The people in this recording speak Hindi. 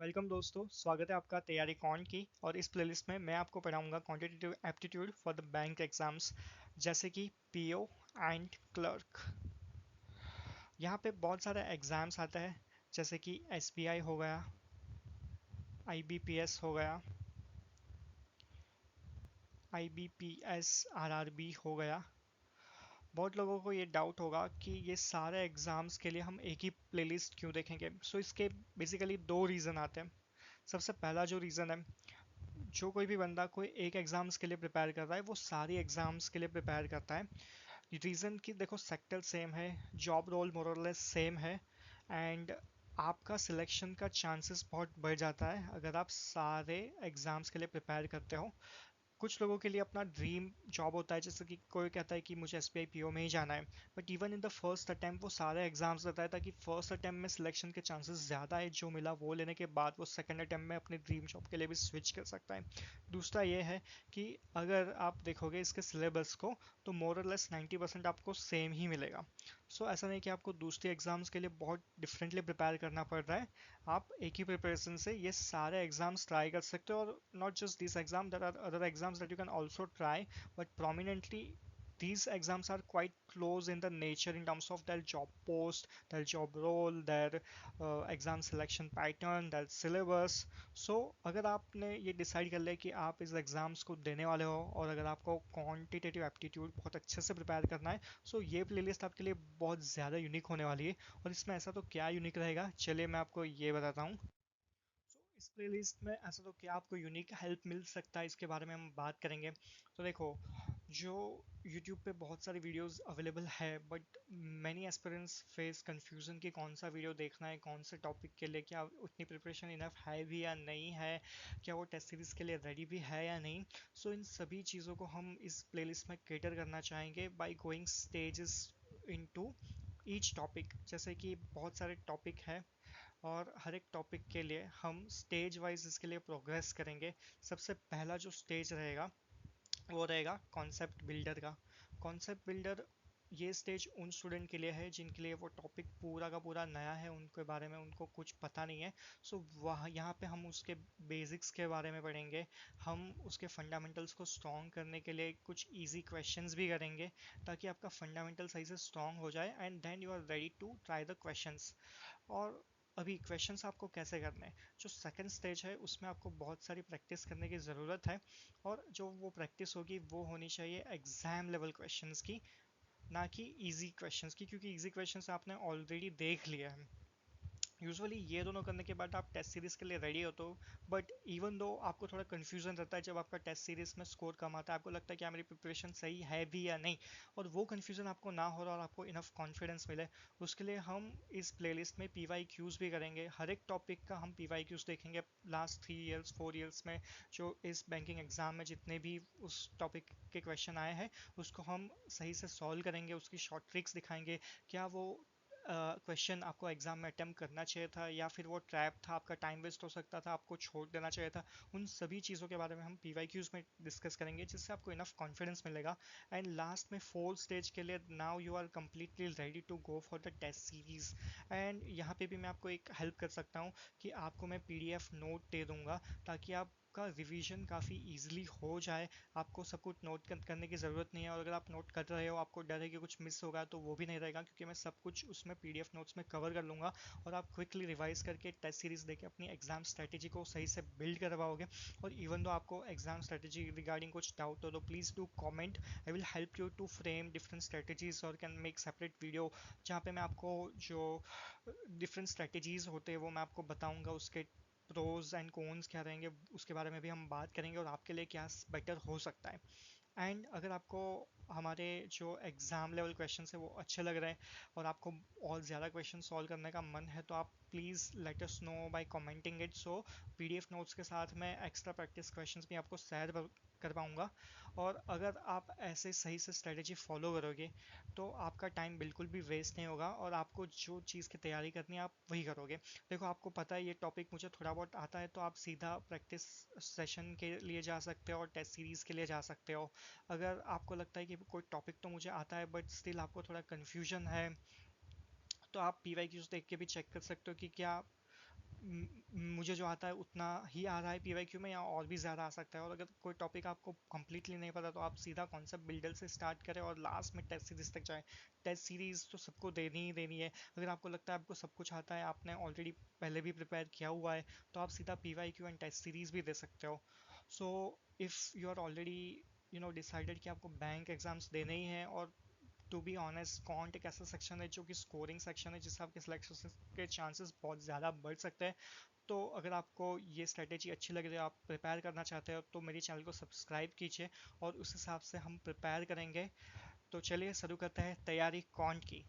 वेलकम दोस्तों, स्वागत है आपका तैयारी कौन की। और इस प्लेलिस्ट में मैं आपको पढ़ाऊंगा quantitative aptitude for the bank exams, जैसे कि पीओ एंड क्लर्क। यहाँ पे बहुत सारे एग्जाम्स आते हैं, जैसे कि एसबीआई हो गया, आईबीपीएस हो गया, आईबीपीएस आरआरबी हो गया। बहुत लोगों को ये डाउट होगा कि ये सारे एग्जाम्स के लिए हम एक ही प्लेलिस्ट क्यों देखेंगे। इसके बेसिकली दो रीज़न आते हैं। सबसे पहला जो रीज़न है, जो कोई भी बंदा कोई एक एग्जाम्स के लिए प्रिपेयर कर रहा है वो सारी एग्जाम्स के लिए प्रिपेयर करता है। रीज़न कि देखो, सेक्टर सेम है, जॉब रोल मोरलेस सेम है, एंड आपका सिलेक्शन का चांसेस बहुत बढ़ जाता है अगर आप सारे एग्जाम्स के लिए प्रिपेयर करते हो। कुछ लोगों के लिए अपना ड्रीम जॉब होता है, जैसे कि कोई कहता है कि मुझे एसबीआई पीओ में ही जाना है, but even in the first attempt वो सारे एग्जाम्स देता है ताकि फर्स्ट अटेम्प्ट में सिलेक्शन के चांसेस ज़्यादा है। जो मिला वो लेने के बाद वो सेकंड अटेम्प्ट में अपनी ड्रीम जॉब के लिए भी स्विच कर सकता है। दूसरा ये है कि अगर आप देखोगे इसके सिलेबस को, तो मोर और लेस 90% आपको सेम ही मिलेगा। ऐसा नहीं कि आपको दूसरे एग्जाम्स के लिए बहुत डिफरेंटली प्रिपेयर करना पड़ रहा है। आप एक ही प्रिपरेशन से ये सारे एग्जाम्स ट्राई कर सकते हो। और not just this exam, there are other exams that you can also try, but prominently these exams are quite close in the nature in terms of their job post, their job role, their exam selection pattern, their syllabus. अगर आपने ये डिसाइड कर लिया कि आप इस एग्जाम्स को देने वाले हो और अगर आपको क्वांटिटेटिव एप्टीट्यूड बहुत अच्छे से प्रिपेयर करना है, ये प्लेलिस्ट आपके लिए बहुत ज़्यादा यूनिक होने वाली है। और इसमें ऐसा तो क्या यूनिक रहेगा, चलिए मैं आपको ये बताता हूँ। इस प्लेलिस्ट में ऐसा तो क्या आपको यूनिक हेल्प मिल सकता है, इसके बारे में हम बात करेंगे। देखो, जो YouTube पे बहुत सारी वीडियोस अवेलेबल है, but many aspirants face confusion कि कौन सा वीडियो देखना है, कौन से टॉपिक के लिए, क्या उतनी प्रिपरेशन इनफ है भी या नहीं है, क्या वो टेस्ट सीरीज के लिए रेडी भी है या नहीं। इन सभी चीज़ों को हम इस प्लेलिस्ट में केटर करना चाहेंगे by going stages into each topic. जैसे कि बहुत सारे टॉपिक है और हर एक टॉपिक के लिए हम स्टेज वाइज इसके लिए प्रोग्रेस करेंगे। सबसे पहला जो स्टेज रहेगा वो रहेगा कॉन्सेप्ट बिल्डर का। कॉन्सेप्ट बिल्डर, ये स्टेज उन स्टूडेंट के लिए है जिनके लिए वो टॉपिक पूरा का पूरा नया है, उनके बारे में उनको कुछ पता नहीं है। वहाँ यहाँ पे हम उसके बेसिक्स के बारे में पढ़ेंगे। हम उसके फंडामेंटल्स को स्ट्रॉन्ग करने के लिए कुछ इजी क्वेश्चंस भी करेंगे, ताकि आपका फंडामेंटल सही से स्ट्रॉन्ग हो जाए and then you are ready to try the questions. और अभी क्वेश्चंस आपको कैसे करने हैं, जो सेकंड स्टेज है उसमें आपको बहुत सारी प्रैक्टिस करने की ज़रूरत है। और जो वो प्रैक्टिस होगी वो होनी चाहिए एग्जाम लेवल क्वेश्चंस की, ना कि इजी क्वेश्चंस की, क्योंकि इजी क्वेश्चंस आपने ऑलरेडी देख लिया है। यूजुअली ये दोनों करने के बाद आप टेस्ट सीरीज के लिए रेडी हो, तो बट इवन दो आपको थोड़ा कन्फ्यूजन रहता है जब आपका टेस्ट सीरीज में स्कोर कम आता है, आपको लगता है क्या मेरी प्रिपरेशन सही है भी या नहीं। और वो कन्फ्यूजन आपको ना हो और आपको इनफ कॉन्फिडेंस मिले, उसके लिए हम इस प्लेलिस्ट में पी वाई क्यूज़ भी करेंगे। हर एक टॉपिक का हम पी वाई क्यूज़ देखेंगे लास्ट 3 ईयर्स 4 ईयर्स में, जो इस बैंकिंग एग्जाम में जितने भी उस टॉपिक के क्वेश्चन आए हैं उसको हम सही से सॉल्व करेंगे, उसकी शॉर्ट ट्रिक्स दिखाएंगे। क्या वो क्वेश्चन आपको एग्जाम में अटेम्प्ट करना चाहिए था या फिर वो ट्रैप था, आपका टाइम वेस्ट हो सकता था, आपको छोड़ देना चाहिए था। उन सभी चीज़ों के बारे में हम पीवाईक्यूज में डिस्कस करेंगे, जिससे आपको इनफ कॉन्फिडेंस मिलेगा। एंड लास्ट में फोर्थ स्टेज के लिए now you are completely ready to go for the test series. And यहाँ पे भी मैं आपको एक हेल्प कर सकता हूँ कि आपको मैं पीडीएफ नोट दे दूँगा, ताकि आप का रिवीजन काफ़ी इजीली हो जाए। आपको सब कुछ नोट करने की ज़रूरत नहीं है, और अगर आप नोट कर रहे हो आपको डर है कि कुछ मिस होगा, तो वो भी नहीं रहेगा, क्योंकि मैं सब कुछ उसमें पीडीएफ नोट्स में कवर कर लूँगा। और आप क्विकली रिवाइज करके टेस्ट सीरीज देके अपनी एग्जाम स्ट्रेटेजी को सही से बिल्ड करवाओगे। और इवन दो आपको एग्जाम स्ट्रेटेजी रिगार्डिंग कुछ डाउट हो तो please do comment, I will help you to frame different strategies और कैन मेक सेपरेट वीडियो, जहाँ पे मैं आपको जो डिफरेंट स्ट्रेटेजीज होते हैं वो मैं आपको बताऊंगा, उसके प्रोज एंड कॉन्स क्या रहेंगे उसके बारे में भी हम बात करेंगे, और आपके लिए क्या बेटर हो सकता है। एंड अगर आपको हमारे जो एग्ज़ाम लेवल क्वेश्चन है वो अच्छे लग रहे हैं और आपको और ज़्यादा क्वेश्चन सॉल्व करने का मन है, तो आप please let us know by commenting it. PDF notes के साथ मैं एक्स्ट्रा प्रैक्टिस क्वेश्चंस भी आपको शेयर करवाऊँगा। और अगर आप ऐसे सही से स्ट्रेटजी फॉलो करोगे तो आपका टाइम बिल्कुल भी वेस्ट नहीं होगा, और आपको जो चीज़ की तैयारी करनी है आप वही करोगे। देखो, आपको पता है ये टॉपिक मुझे थोड़ा बहुत आता है, तो आप सीधा प्रैक्टिस सेशन के लिए जा सकते हो और टेस्ट सीरीज़ के लिए जा सकते हो। अगर आपको लगता है कि कोई टॉपिक तो मुझे आता है बट स्टिल आपको थोड़ा कन्फ्यूजन है, तो आप पी वाई क्यूज देख के भी चेक कर सकते हो कि क्या मुझे जो आता है उतना ही आ रहा है पीवाईक्यू में, या और भी ज़्यादा आ सकता है। और अगर कोई टॉपिक आपको कंप्लीटली नहीं पता तो आप सीधा कॉन्सेप्ट बिल्डर से स्टार्ट करें और लास्ट में टेस्ट सीरीज तक जाएं। टेस्ट सीरीज तो सबको देनी ही देनी है। अगर आपको लगता है आपको सब कुछ आता है, आपने ऑलरेडी पहले भी प्रिपेयर किया हुआ है, तो आप सीधा पीवाईक्यू एंड टेस्ट सीरीज भी दे सकते हो। So if you are already decided कि आपको बैंक एग्जाम्स देने ही हैं, और टू बी ऑनेस्ट कॉन्ट एक ऐसा सेक्शन है जो कि स्कोरिंग सेक्शन है, जिससे आपके सिलेक्शन के चांसेस बहुत ज़्यादा बढ़ सकते हैं। तो अगर आपको ये स्ट्रेटेजी अच्छी लग रही है, आप प्रिपेयर करना चाहते हो, तो मेरे चैनल को सब्सक्राइब कीजिए और उस हिसाब से हम प्रिपेयर करेंगे। तो चलिए शुरू करते हैं तैयारी कॉन्ट की।